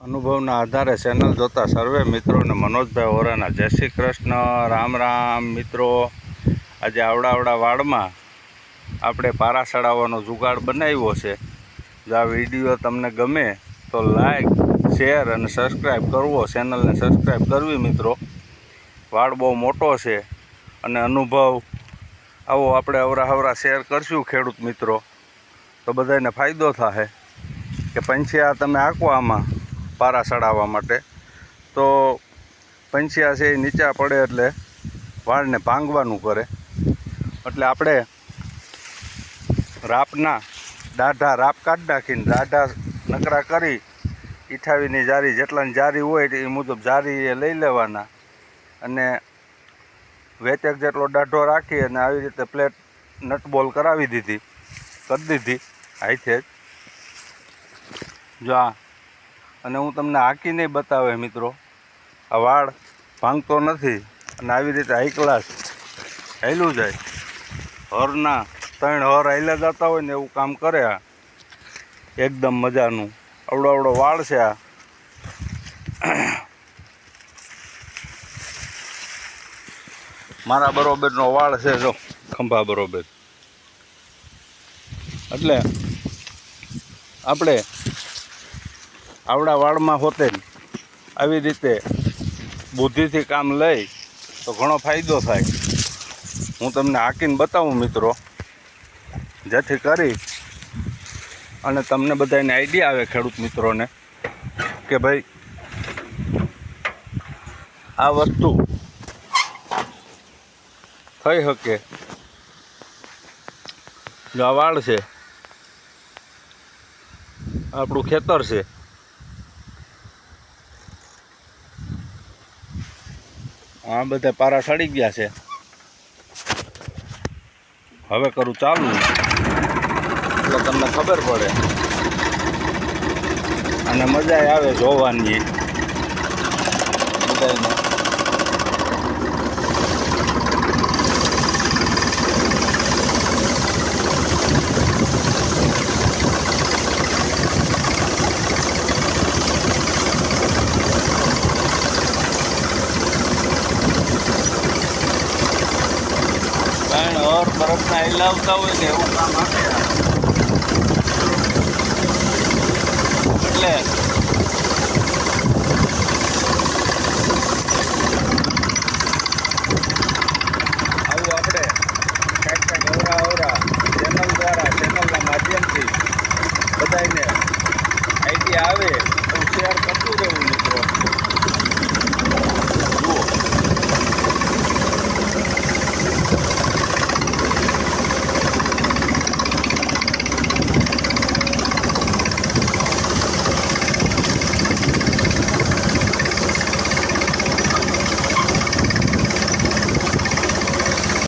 અનુભવના આધારે ચેનલ જોતા સર્વે મિત્રોને મનોજભાઈ ઓરાના જય શ્રી કૃષ્ણ, રામ રામ. મિત્રો, આજે આવડા વાડમાં આપણે પારા ચડાવવાનો જુગાડ બનાવ્યો છે. જો આ વિડીયો તમને ગમે તો લાઈક, શેર અને સબસ્ક્રાઈબ કરવો, ચેનલને સબસ્ક્રાઈબ કરવી. મિત્રો, વાડ બહુ મોટો છે અને અનુભવ આવો આપણે અવરા શેર કરશું ખેડૂત મિત્રો, તો બધાને ફાયદો થાય કે પંછિયા તમે આંકો આમાં પારા ચડાવવા માટે, તો પંછિયા છે એ નીચા પડે એટલે વાળને ભાંગવાનું કરે. એટલે આપણે રાપના દાઢા રાપ કાઢી નાખીને દાઢા નકરા કરી ઈઠાવીની જારી જેટલાની જારી હોય એ મુજબ જારી એ લઈ લેવાના અને વેચેક જેટલો દાઢો રાખી અને આવી રીતે પ્લેટ નટબોલ કરી દીધી હાથે જ. જો આ અને હું તમને હાકી નહીં બતાવે મિત્રો, આ વાળ ભાંગતો નથી અને આવી રીતે હાઈ ક્લાસ હાલ્યું જાય. હરના 3 હર હાલ્યા જતા હોય ને એવું કામ કરે. આ એકદમ મજાનું આવડો વાળ છે. આ મારા બરોબરનો વાળ છે, જો ખંભા બરોબર. એટલે આપણે આવડા વાળમાં હોતે આવી રીતે બુદ્ધિથી કામ લઈ તો ઘણો ફાયદો થાય. હું તમને હાકીને બતાવું મિત્રો, જેથી કરી અને તમને બધાને આઈડિયા આવે ખેડૂત મિત્રોને કે ભાઈ આ વસ્તુ થઈ શકે. જો આ વાળ છે, આપણું ખેતર છે. આ બધા પારા સડી ગયા છે. હવે કરું ચાલુ એટલે તમને ખબર પડે અને મજા આવે જોવાની બધાને. બરફના હિલાવતા હોય ને એવું કામ આપે. એટલે